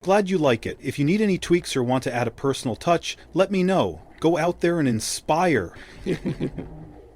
Glad you like it. If you need any tweaks or want to add a personal touch, let me know. Go out there and inspire.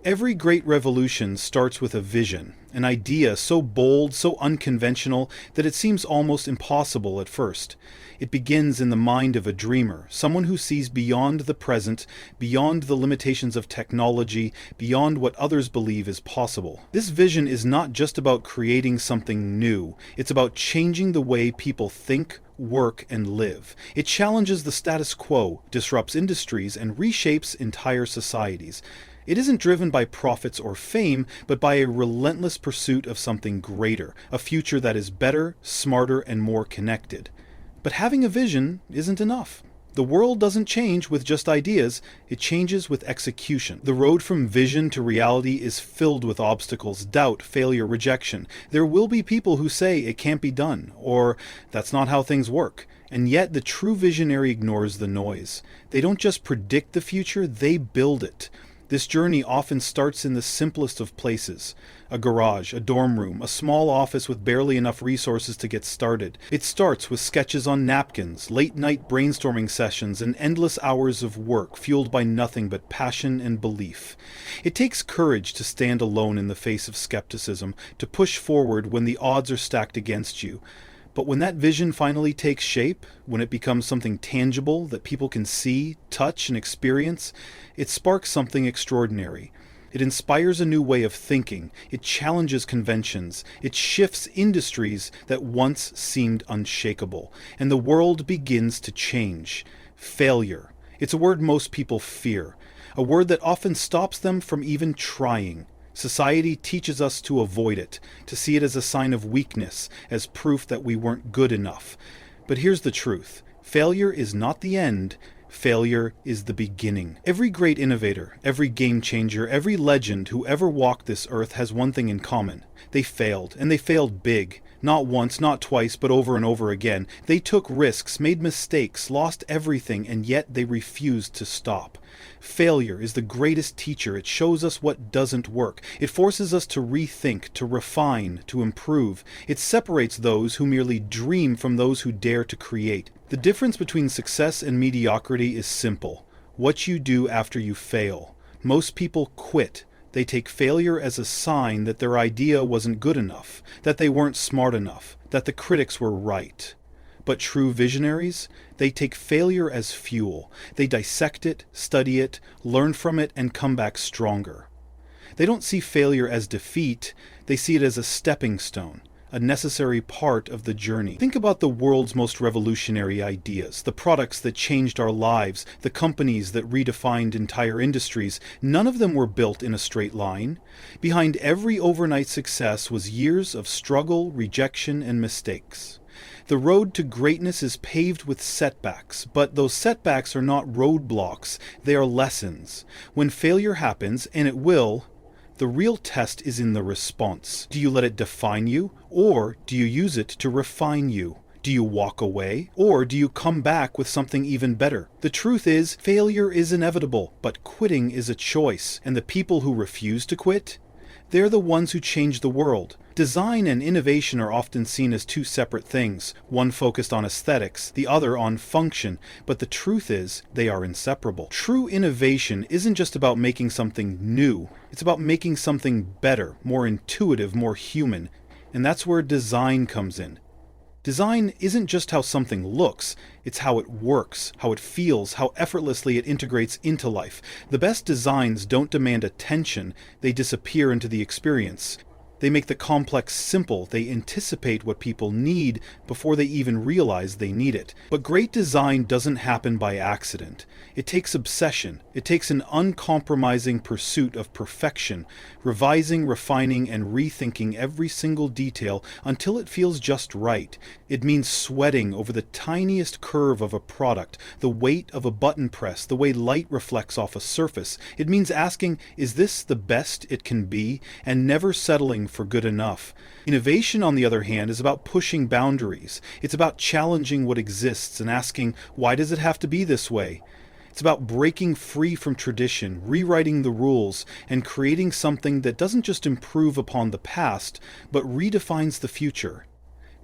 Every great revolution starts with a vision, an idea so bold, so unconventional, that it seems almost impossible at first. It begins in the mind of a dreamer, someone who sees beyond the present, beyond the limitations of technology, beyond what others believe is possible. This vision is not just about creating something new, it's about changing the way people think, work, and live. It challenges the status quo, disrupts industries, and reshapes entire societies. It isn't driven by profits or fame, but by a relentless pursuit of something greater, a future that is better, smarter, and more connected. But having a vision isn't enough. The world doesn't change with just ideas, it changes with execution. The road from vision to reality is filled with obstacles, doubt, failure, rejection. There will be people who say it can't be done, or that's not how things work. And yet the true visionary ignores the noise. They don't just predict the future, they build it. This journey often starts in the simplest of places. A garage, a dorm room, a small office with barely enough resources to get started. It starts with sketches on napkins, late-night brainstorming sessions, and endless hours of work fueled by nothing but passion and belief. It takes courage to stand alone in the face of skepticism, to push forward when the odds are stacked against you. But when that vision finally takes shape, when it becomes something tangible that people can see, touch, and experience, it sparks something extraordinary. It inspires a new way of thinking, it challenges conventions, it shifts industries that once seemed unshakable, and the world begins to change. Failure. It's a word most people fear, a word that often stops them from even trying. Society teaches us to avoid it, to see it as a sign of weakness, as proof that we weren't good enough. But here's the truth. Failure is not the end. Failure is the beginning. Every great innovator, every game changer, every legend who ever walked this earth has one thing in common. They failed, and they failed big. Not once, not twice, but over and over again. They took risks, made mistakes, lost everything, and yet they refused to stop. Failure is the greatest teacher. It shows us what doesn't work. It forces us to rethink, to refine, to improve. It separates those who merely dream from those who dare to create. The difference between success and mediocrity is simple. What you do after you fail. Most people quit. They take failure as a sign that their idea wasn't good enough, that they weren't smart enough, that the critics were right. But true visionaries, they take failure as fuel. They dissect it, study it, learn from it, and come back stronger. They don't see failure as defeat, they see it as a stepping stone, a necessary part of the journey. Think about the world's most revolutionary ideas, the products that changed our lives, the companies that redefined entire industries. None of them were built in a straight line. Behind every overnight success was years of struggle, rejection, and mistakes. The road to greatness is paved with setbacks, but those setbacks are not roadblocks, they are lessons. When failure happens, and it will, the real test is in the response. Do you let it define you, or do you use it to refine you? Do you walk away, or do you come back with something even better? The truth is, failure is inevitable, but quitting is a choice, and the people who refuse to quit, they're the ones who change the world. Design and innovation are often seen as two separate things, one focused on aesthetics, the other on function, but the truth is, they are inseparable. True innovation isn't just about making something new, it's about making something better, more intuitive, more human, and that's where design comes in. Design isn't just how something looks, it's how it works, how it feels, how effortlessly it integrates into life. The best designs don't demand attention, they disappear into the experience. They make the complex simple, they anticipate what people need before they even realize they need it. But great design doesn't happen by accident. It takes obsession. It takes an uncompromising pursuit of perfection, revising, refining, and rethinking every single detail until it feels just right. It means sweating over the tiniest curve of a product, the weight of a button press, the way light reflects off a surface. It means asking, is this the best it can be? And never settling for good enough. Innovation, on the other hand, is about pushing boundaries. It's about challenging what exists and asking, why does it have to be this way? It's about breaking free from tradition, rewriting the rules, and creating something that doesn't just improve upon the past, but redefines the future.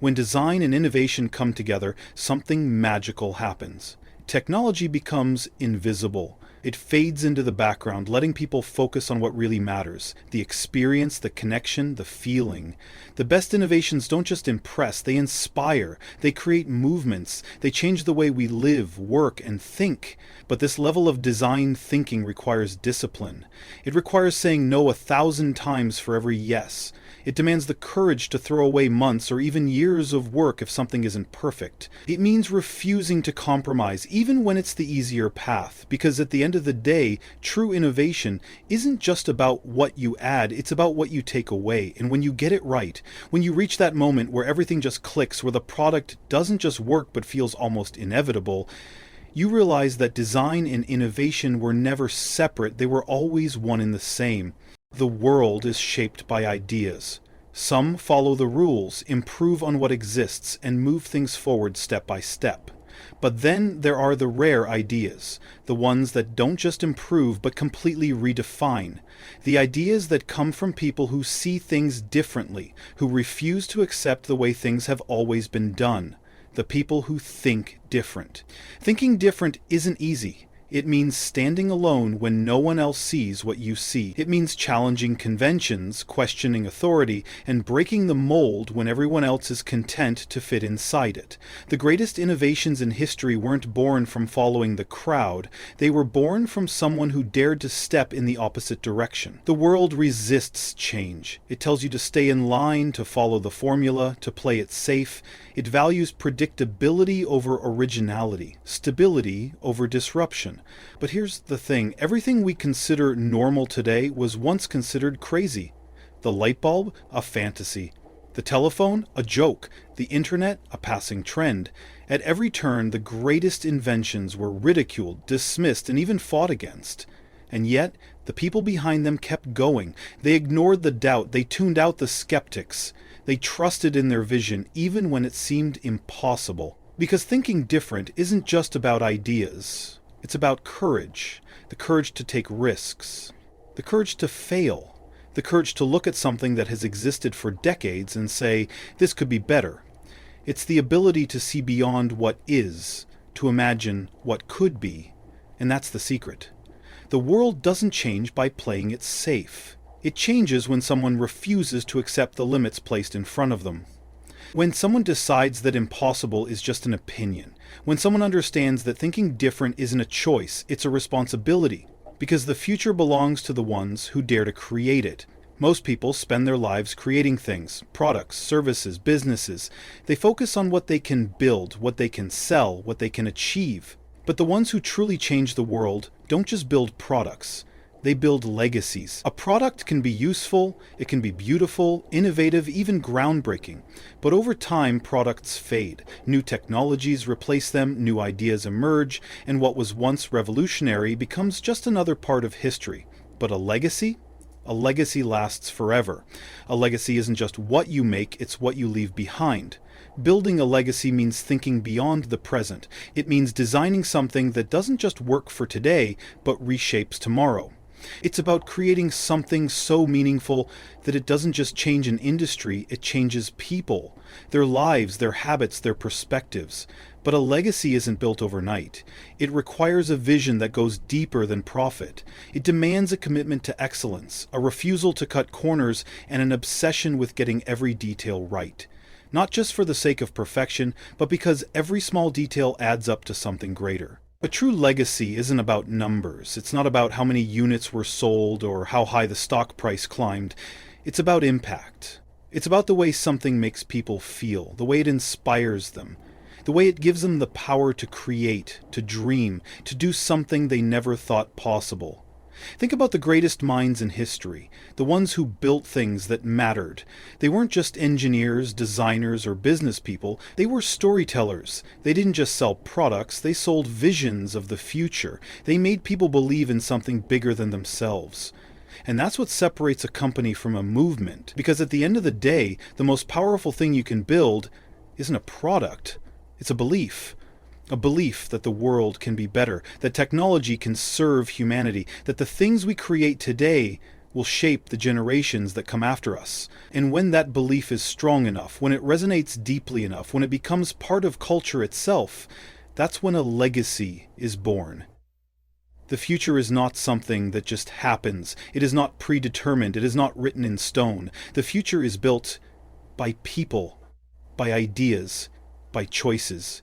When design and innovation come together, something magical happens. Technology becomes invisible. It fades into the background, letting people focus on what really matters: the experience, the connection, the feeling. The best innovations don't just impress, they inspire. They create movements. They change the way we live, work, and think. But this level of design thinking requires discipline. It requires saying no 1,000 times for every yes. It demands the courage to throw away months or even years of work if something isn't perfect. It means refusing to compromise, even when it's the easier path, because at the end of the day, true innovation isn't just about what you add, it's about what you take away. And when you get it right, when you reach that moment where everything just clicks, where the product doesn't just work but feels almost inevitable, you realize that design and innovation were never separate, they were always one and the same. The world is shaped by ideas. Some follow the rules, improve on what exists, and move things forward step by step. But then there are the rare ideas, the ones that don't just improve but completely redefine. The ideas that come from people who see things differently, who refuse to accept the way things have always been done. The people who think different. Thinking different isn't easy. It means standing alone when no one else sees what you see. It means challenging conventions, questioning authority, and breaking the mold when everyone else is content to fit inside it. The greatest innovations in history weren't born from following the crowd. They were born from someone who dared to step in the opposite direction. The world resists change. It tells you to stay in line, to follow the formula, to play it safe. It values predictability over originality, stability over disruption. But here's the thing, everything we consider normal today was once considered crazy. The light bulb, a fantasy. The telephone, a joke. The internet, a passing trend. At every turn, the greatest inventions were ridiculed, dismissed, and even fought against. And yet, the people behind them kept going. They ignored the doubt, they tuned out the skeptics. They trusted in their vision, even when it seemed impossible. Because thinking different isn't just about ideas. It's about courage, the courage to take risks, the courage to fail, the courage to look at something that has existed for decades and say, this could be better. It's the ability to see beyond what is, to imagine what could be, and that's the secret. The world doesn't change by playing it safe. It changes when someone refuses to accept the limits placed in front of them. When someone decides that impossible is just an opinion, when someone understands that thinking different isn't a choice, it's a responsibility, because the future belongs to the ones who dare to create it. Most people spend their lives creating things, products, services, businesses. They focus on what they can build, what they can sell, what they can achieve. But the ones who truly change the world don't just build products. They build legacies. A product can be useful, it can be beautiful, innovative, even groundbreaking. But over time, products fade. New technologies replace them, new ideas emerge, and what was once revolutionary becomes just another part of history. But a legacy? A legacy lasts forever. A legacy isn't just what you make, it's what you leave behind. Building a legacy means thinking beyond the present. It means designing something that doesn't just work for today, but reshapes tomorrow. It's about creating something so meaningful that it doesn't just change an industry, it changes people, their lives, their habits, their perspectives. But a legacy isn't built overnight. It requires a vision that goes deeper than profit. It demands a commitment to excellence, a refusal to cut corners, and an obsession with getting every detail right. Not just for the sake of perfection, but because every small detail adds up to something greater. A true legacy isn't about numbers. It's not about how many units were sold or how high the stock price climbed. It's about impact. It's about the way something makes people feel, the way it inspires them, the way it gives them the power to create, to dream, to do something they never thought possible. Think about the greatest minds in history, the ones who built things that mattered. They weren't just engineers, designers, or business people. They were storytellers. They didn't just sell products, they sold visions of the future. They made people believe in something bigger than themselves. And that's what separates a company from a movement, because at the end of the day, the most powerful thing you can build isn't a product, it's a belief. A belief that the world can be better, that technology can serve humanity, that the things we create today will shape the generations that come after us. And when that belief is strong enough, when it resonates deeply enough, when it becomes part of culture itself, that's when a legacy is born. The future is not something that just happens. It is not predetermined. It is not written in stone. The future is built by people, by ideas, by choices.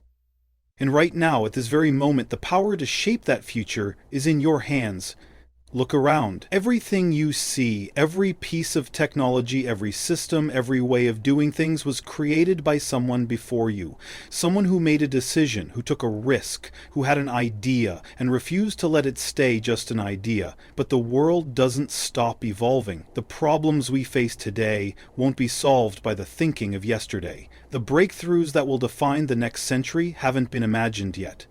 And right now, at this very moment, the power to shape that future is in your hands. Look around. Everything you see, every piece of technology, every system, every way of doing things was created by someone before you. Someone who made a decision, who took a risk, who had an idea, and refused to let it stay just an idea. But the world doesn't stop evolving. The problems we face today won't be solved by the thinking of yesterday. The breakthroughs that will define the next century haven't been imagined yet.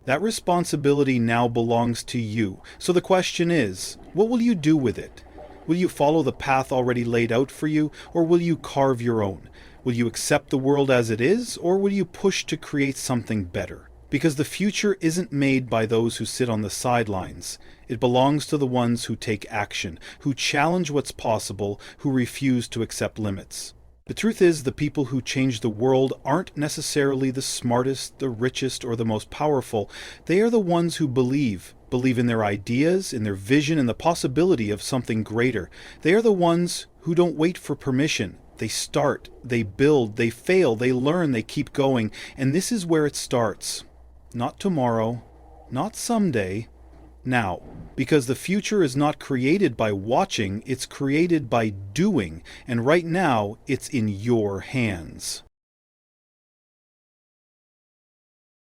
That responsibility now belongs to you. So the question is, what will you do with it? Will you follow the path already laid out for you, or will you carve your own? Will you accept the world as it is, or will you push to create something better? Because the future isn't made by those who sit on the sidelines. It belongs to the ones who take action, who challenge what's possible, who refuse to accept limits. The truth is, the people who change the world aren't necessarily the smartest, the richest, or the most powerful. They are the ones who believe in their ideas, in their vision, and the possibility of something greater. They are the ones who don't wait for permission. They start, they build, they fail, they learn, they keep going. And this is where it starts. Not tomorrow, not someday, now. Because the future is not created by watching, it's created by doing. And right now, it's in your hands.